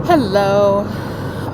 Hello.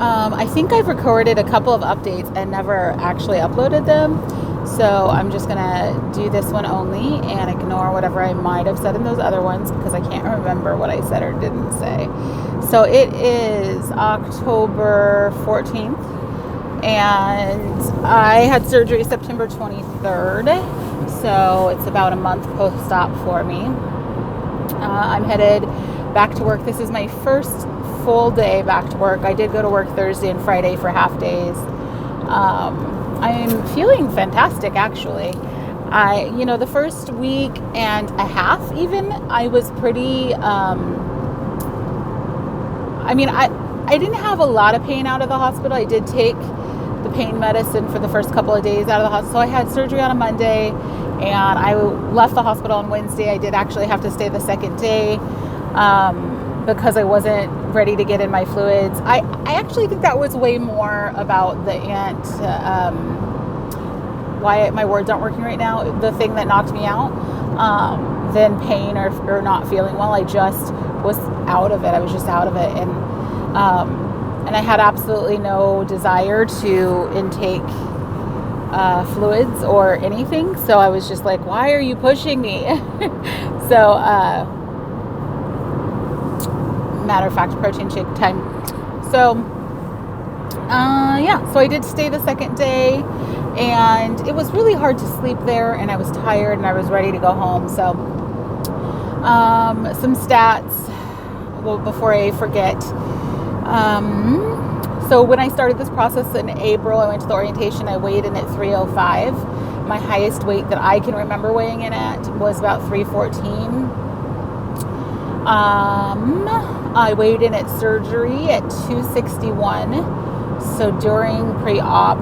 I think I've recorded a couple of updates and never actually uploaded them. So I'm just going to do this one only and ignore whatever I might have said in those other ones because I can't remember what I said or didn't say. So it is October 14th and I had surgery September 23rd. So it's about a month post-op for me. I'm headed back to work. This is my first full day back to work. I did go to work Thursday and Friday for half days. I'm feeling fantastic, actually. The first week and a half, even, I was pretty, I didn't have a lot of pain out of the hospital. I did take the pain medicine for the first couple of days out of the hospital. So I had surgery on a Monday and I left the hospital on Wednesday. I did actually have to stay the second day because I wasn't ready to get in my fluids. I actually think that was way more about the why my words aren't working right now, the thing that knocked me out, than pain or not feeling well. I just was out of it. I was just out of it. And I had absolutely no desire to intake fluids or anything. So I was just like, why are you pushing me? So, matter of fact, protein shake time. So, so I did stay the second day and it was really hard to sleep there and I was tired and I was ready to go home. So, some stats, well, before I forget. So when I started this process in April, I went to the orientation, I weighed in at 305. My highest weight that I can remember weighing in at was about 314. I weighed in at surgery at 261. So during pre-op,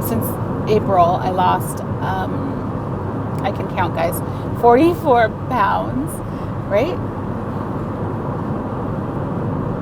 since April, I lost, I can count, guys, 44 pounds, right?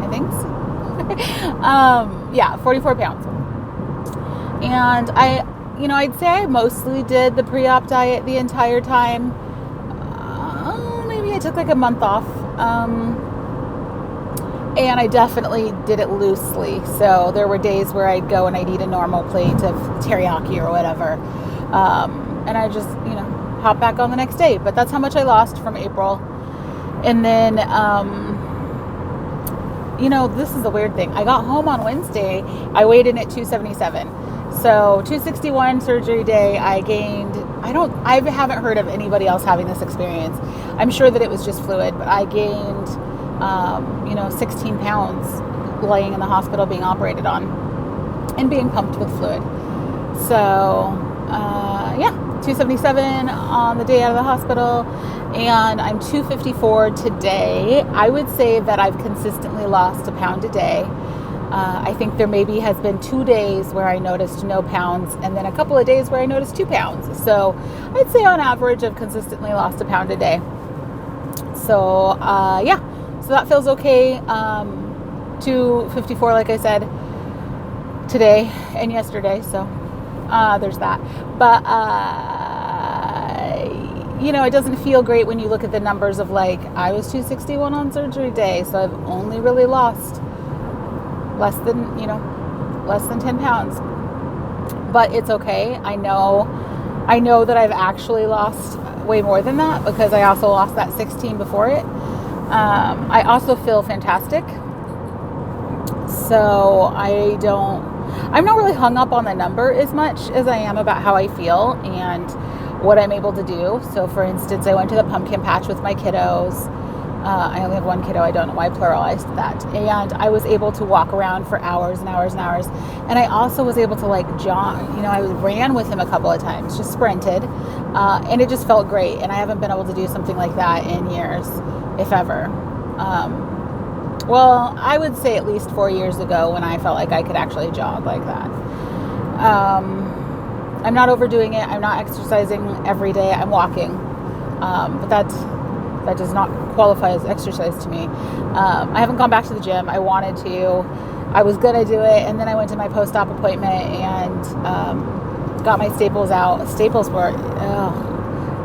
I think so. 44 pounds. And I'd say I mostly did the pre-op diet the entire time. Maybe I took like a month off. And I definitely did it loosely. So there were days where I'd go and I'd eat a normal plate of teriyaki or whatever. And I just, hop back on the next day. But that's how much I lost from April. And then, this is the weird thing. I got home on Wednesday. I weighed in at 277. So 261 surgery day, I gained, I haven't heard of anybody else having this experience. I'm sure that it was just fluid, but I gained, 16 pounds laying in the hospital being operated on and being pumped with fluid. So, 277 on the day out of the hospital, and I'm 254 today. I would say that I've consistently lost a pound a day. I think there maybe has been 2 days where I noticed no pounds and then a couple of days where I noticed 2 pounds. So I'd say on average I've consistently lost a pound a day. So, so that feels okay. 254, like I said, today and yesterday. So there's that. But, it doesn't feel great when you look at the numbers of like, I was 261 on surgery day. So I've only really lost less than 10 pounds. But it's okay. I know that I've actually lost way more than that because I also lost that 16 before it. I also feel fantastic. So I'm not really hung up on the number as much as I am about how I feel and what I'm able to do. So for instance, I went to the pumpkin patch with my kiddos. I only have one kiddo. I don't know why I pluralized that. And I was able to walk around for hours and hours and hours. And I also was able to jog. I ran with him a couple of times, just sprinted. And it just felt great. And I haven't been able to do something like that in years, if ever. I would say at least 4 years ago when I felt like I could actually jog like that. I'm not overdoing it. I'm not exercising every day. I'm walking. But that does not qualify as exercise to me. I haven't gone back to the gym. I wanted to. I was going to do it. And then I went to my post-op appointment and got my staples out. Staples were,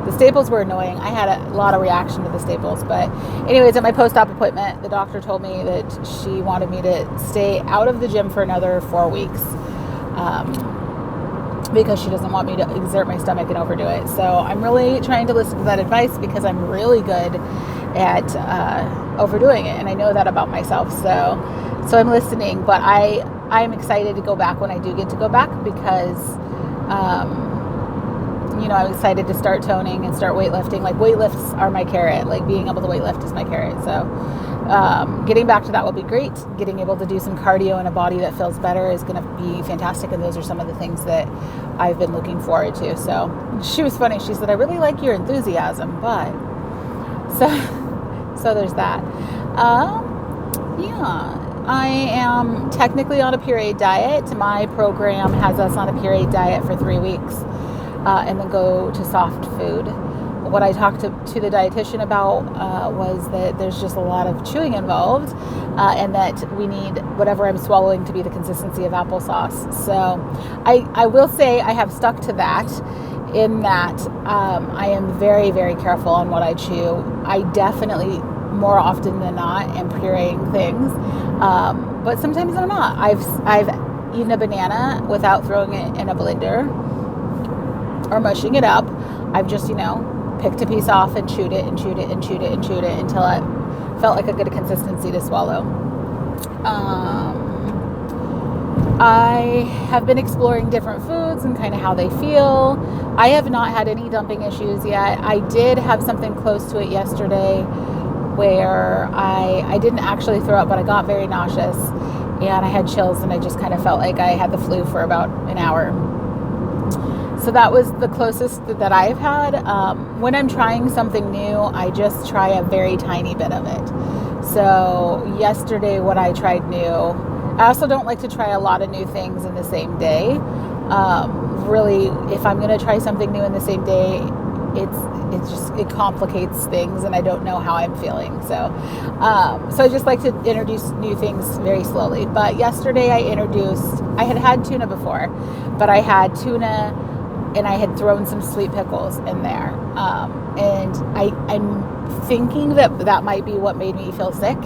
The staples were annoying. I had a lot of reaction to the staples. But anyways, at my post-op appointment, the doctor told me that she wanted me to stay out of the gym for another 4 weeks. Because she doesn't want me to exert my stomach and overdo it. So I'm really trying to listen to that advice because I'm really good at overdoing it, and I know that about myself. So I'm listening, but I'm excited to go back when I do get to go back because I'm excited to start toning and start weightlifting. Like, weightlifts are my carrot. Like, being able to weightlift is my carrot. So getting back to that will be great. Getting able to do some cardio in a body that feels better is going to be fantastic. And those are some of the things that I've been looking forward to. So she was funny. She said, I really like your enthusiasm, but so there's that. I am technically on a pureed diet. My program has us on a pureed diet for 3 weeks, and then go to soft food. What I talked to the dietitian about was that there's just a lot of chewing involved, and that we need whatever I'm swallowing to be the consistency of applesauce. So I will say I have stuck to that, in that I am very, very careful on what I chew. I definitely, more often than not, am pureeing things, but sometimes I'm not. I've eaten a banana without throwing it in a blender or mushing it up. I've just, picked a piece off and chewed it and chewed it and chewed it and chewed it until it felt like a good consistency to swallow. I have been exploring different foods and kind of how they feel. I have not had any dumping issues yet. I did have something close to it yesterday where I didn't actually throw up, but I got very nauseous and I had chills, and I just kind of felt like I had the flu for about an hour. So that was the closest that I've had. When I'm trying something new, I just try a very tiny bit of it. So yesterday, what I tried new, I also don't like to try a lot of new things in the same day. Really, if I'm going to try something new in the same day, it complicates things, and I don't know how I'm feeling. So I just like to introduce new things very slowly. But yesterday I had tuna before, but I had tuna and I had thrown some sweet pickles in there. And I'm thinking that might be what made me feel sick.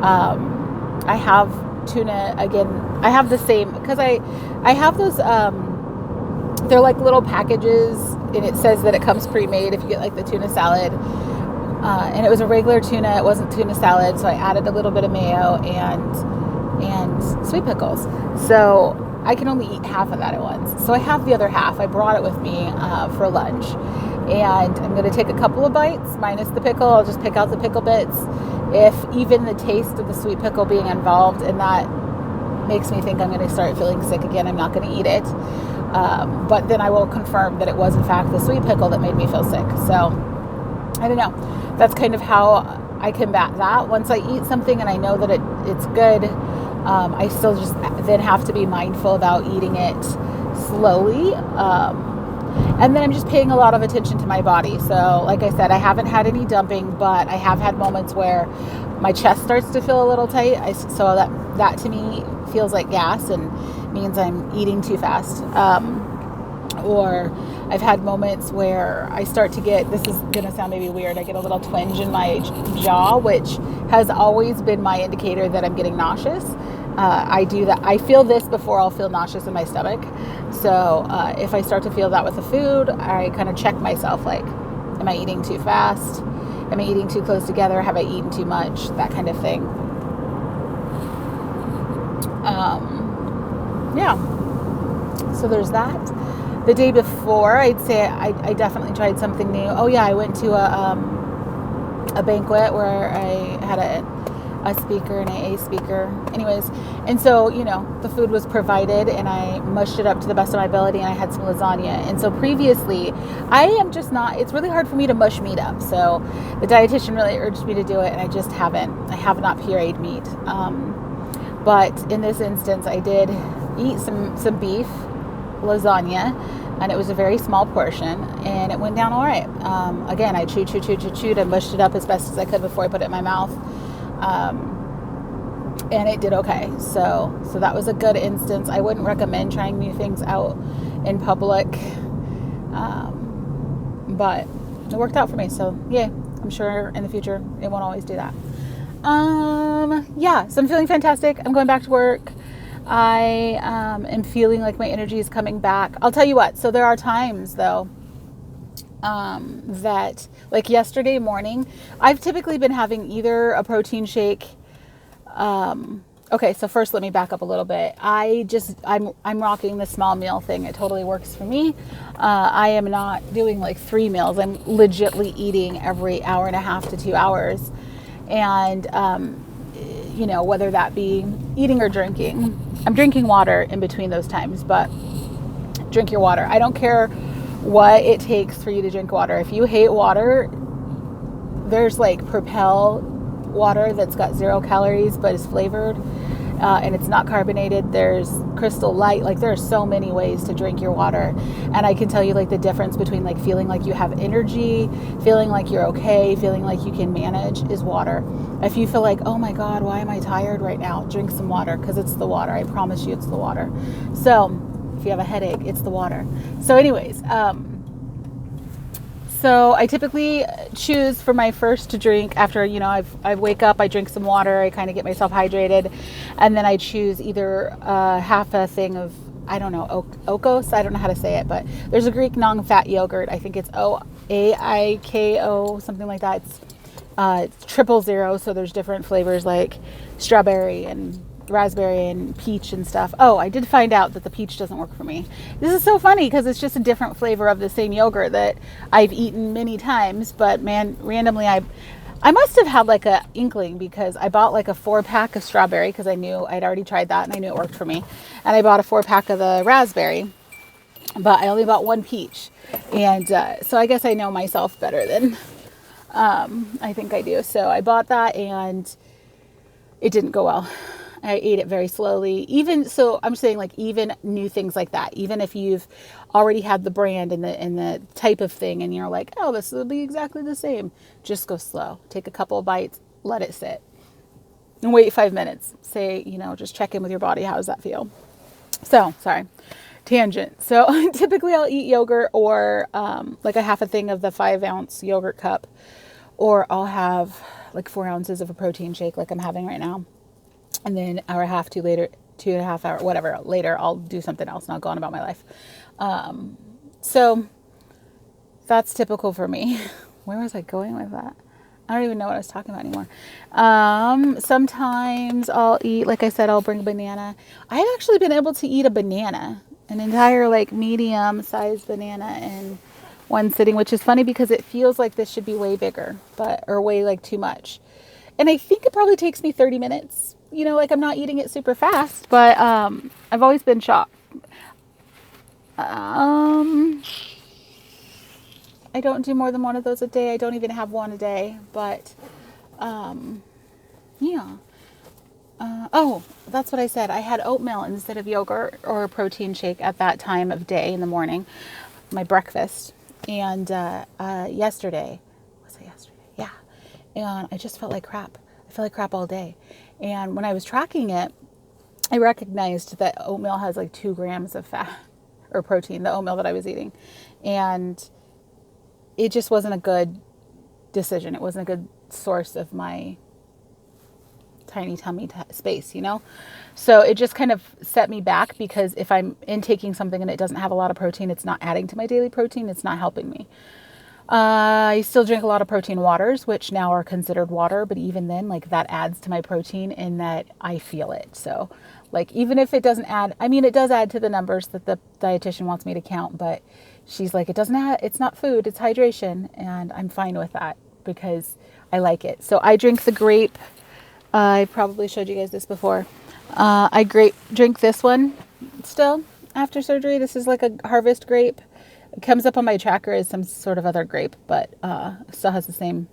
I have tuna again. I have the same, because I have those, they're like little packages, and it says that it comes pre-made if you get like the tuna salad. And it was a regular tuna. It wasn't tuna salad. So I added a little bit of mayo and sweet pickles. So I can only eat half of that at once. So I have the other half. I brought it with me for lunch. And I'm going to take a couple of bites, minus the pickle. I'll just pick out the pickle bits. If even the taste of the sweet pickle being involved, and that makes me think I'm going to start feeling sick again, I'm not going to eat it. But then I will confirm that it was in fact the sweet pickle that made me feel sick. So I don't know. That's kind of how I combat that. Once I eat something and I know that it's good, I still just then have to be mindful about eating it slowly. And then I'm just paying a lot of attention to my body. So like I said, I haven't had any dumping, but I have had moments where my chest starts to feel a little tight. So that to me feels like gas and means I'm eating too fast. Or I've had moments where I start to get, this is going to sound maybe weird, I get a little twinge in my jaw, which has always been my indicator that I'm getting nauseous. I do that. I feel this before I'll feel nauseous in my stomach. So if I start to feel that with the food, I kind of check myself, like, am I eating too fast? Am I eating too close together? Have I eaten too much? That kind of thing. Yeah. So there's that. The day before, I'd say I definitely tried something new. Oh yeah, I went to a banquet where I had a speaker, an AA speaker. Anyways, and so, the food was provided and I mushed it up to the best of my ability, and I had some lasagna. And so previously, I am just not, it's really hard for me to mush meat up. So the dietitian really urged me to do it, and I just haven't. I have not pureed meat. But in this instance, I did eat some beef lasagna, and it was a very small portion, and it went down all right. Again, I chewed and mushed it up as best as I could before I put it in my mouth. And it did okay. So that was a good instance. I wouldn't recommend trying new things out in public. But it worked out for me. So yeah, I'm sure in the future it won't always do that. Yeah, so I'm feeling fantastic. I'm going back to work. I am feeling like my energy is coming back. I'll tell you what. So there are times though that, like yesterday morning, I've typically been having either a protein shake. Okay, so first let me back up a little bit. I'm rocking the small meal thing. It totally works for me. I am not doing like 3 meals. I'm legitly eating every hour and a half to 2 hours, and whether that be eating or drinking. I'm drinking water in between those times, but drink your water. I don't care what it takes for you to drink water. If you hate water, there's like Propel water that's got 0 calories but is flavored, and it's not carbonated. There's Crystal Light. Like, there are so many ways to drink your water, and I can tell you like the difference between like feeling like you have energy, feeling like you're okay, feeling like you can manage is water. If you feel like, oh my God, why am I tired right now? Drink some water, because it's the water. I promise you it's the water. So if you have a headache, it's the water. So anyways, so I typically choose for my first to drink after, I wake up, I drink some water, I kind of get myself hydrated, and then I choose either half a thing of, I don't know, Okos, I don't know how to say it, but there's a Greek non-fat yogurt. I think it's OAIKO, something like that. It's 000, so there's different flavors like strawberry and raspberry and peach and stuff. Oh, I did find out that the peach doesn't work for me. This is so funny because it's just a different flavor of the same yogurt that I've eaten many times, but man, randomly I must have had like a inkling, because I bought like a 4-pack of strawberry because I knew I'd already tried that and I knew it worked for me. And I bought a 4-pack of the raspberry, but I only bought 1 peach. And so I guess I know myself better than I think I do. So I bought that and it didn't go well. I ate it very slowly. Even so, I'm saying like even new things like that, even if you've already had the brand and the type of thing and you're like, oh, this will be exactly the same, just go slow. Take a couple of bites, let it sit, and wait 5 minutes. Say, just check in with your body. How does that feel? So, sorry, tangent. So typically I'll eat yogurt or like a half a thing of the 5-ounce yogurt cup, or I'll have like 4 ounces of a protein shake like I'm having right now. And then an hour and a half, 2.5 hours, whatever, later, I'll do something else and I'll go on about my life. So that's typical for me. Where was I going with that? I don't even know what I was talking about anymore. Sometimes I'll eat, like I said, I'll bring a banana. I've actually been able to eat a banana, an entire like medium sized banana in one sitting, which is funny because it feels like this should be way bigger, or way like too much. And I think it probably takes me 30 minutes. Like I'm not eating it super fast, but I've always been shocked. I don't do more than one of those a day. I don't even have one a day, but yeah. Oh, that's what I said. I had oatmeal instead of yogurt or a protein shake at that time of day in the morning, my breakfast. And yesterday, was it yesterday? Yeah. And I just felt like crap. I felt like crap all day. And when I was tracking it, I recognized that oatmeal has like 2 grams of fat or protein, the oatmeal that I was eating. And it just wasn't a good decision. It wasn't a good source of my tiny tummy space, So it just kind of set me back, because if I'm intaking something and it doesn't have a lot of protein, it's not adding to my daily protein. It's not helping me. I still drink a lot of protein waters, which now are considered water, but even then, like, that adds to my protein in that I feel it. So like, even if it doesn't add, it does add to the numbers that the dietitian wants me to count, but she's like, it doesn't add, it's not food, it's hydration. And I'm fine with that because I like it. So I drink the grape. I probably showed you guys this before. I drink this one still after surgery. This is like a harvest grape. It comes up on my tracker as some sort of other grape, but still has the same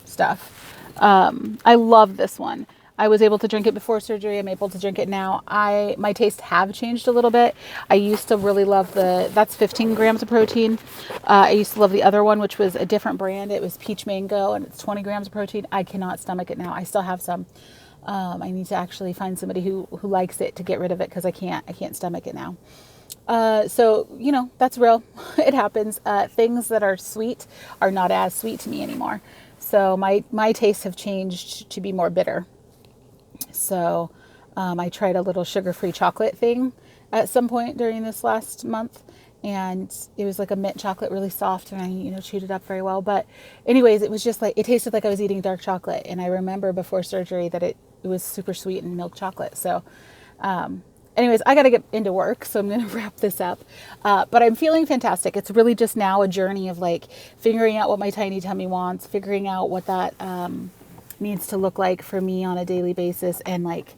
stuff. I love this one. I was able to drink it before surgery. I'm able to drink it now. My tastes have changed a little bit. I used to really love that's 15 grams of protein. I used to love the other one, which was a different brand. It was peach mango, and it's 20 grams of protein. I cannot stomach it now. I still have some. I need to actually find somebody who likes it to get rid of it, because I can't stomach it now. So, that's real. It happens. Things that are sweet are not as sweet to me anymore. So my tastes have changed to be more bitter. So I tried a little sugar-free chocolate thing at some point during this last month, and it was like a mint chocolate, really soft, and I, chewed it up very well. But anyways, it was just like, it tasted like I was eating dark chocolate. And I remember before surgery that it was super sweet and milk chocolate. So anyways, I got to get into work, so I'm going to wrap this up. But I'm feeling fantastic. It's really just now a journey of like figuring out what my tiny tummy wants, figuring out what that needs to look like for me on a daily basis, and like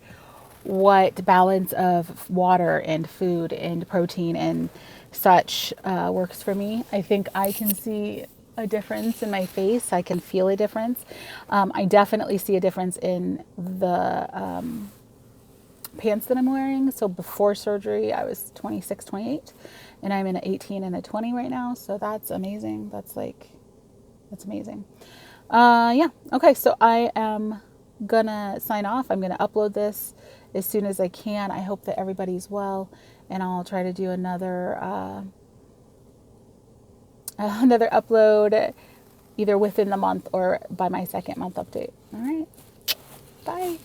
what balance of water and food and protein and such works for me. I think I can see a difference in my face. I can feel a difference. I definitely see a difference in the pants that I'm wearing. So before surgery, I was 26, 28, and I'm in an 18 and a 20 right now. So that's amazing. That's amazing. Yeah. Okay. So I am gonna sign off. I'm gonna upload this as soon as I can. I hope that everybody's well, and I'll try to do another another upload either within the month or by my second month update. All right. Bye.